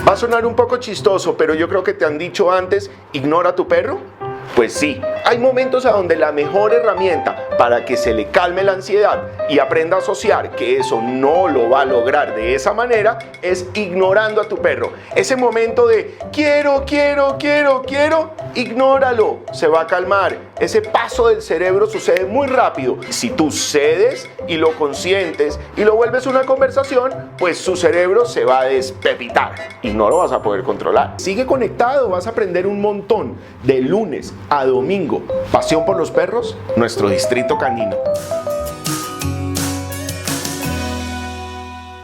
Va a sonar un poco chistoso, pero yo creo que te han dicho antes, ignora a tu perro. Pues sí, hay momentos a donde la mejor herramienta para que se le calme la ansiedad y aprenda a asociar que eso no lo va a lograr de esa manera es ignorando a tu perro. Ese momento de quiero, ignóralo, se va a calmar. Ese paso del cerebro sucede muy rápido. Si tú cedes y lo consientes y lo vuelves una conversación, pues su cerebro se va a despepitar y no lo vas a poder controlar. Sigue conectado, vas a aprender un montón de lunes a domingo. Pasión por los perros, nuestro distrito canino.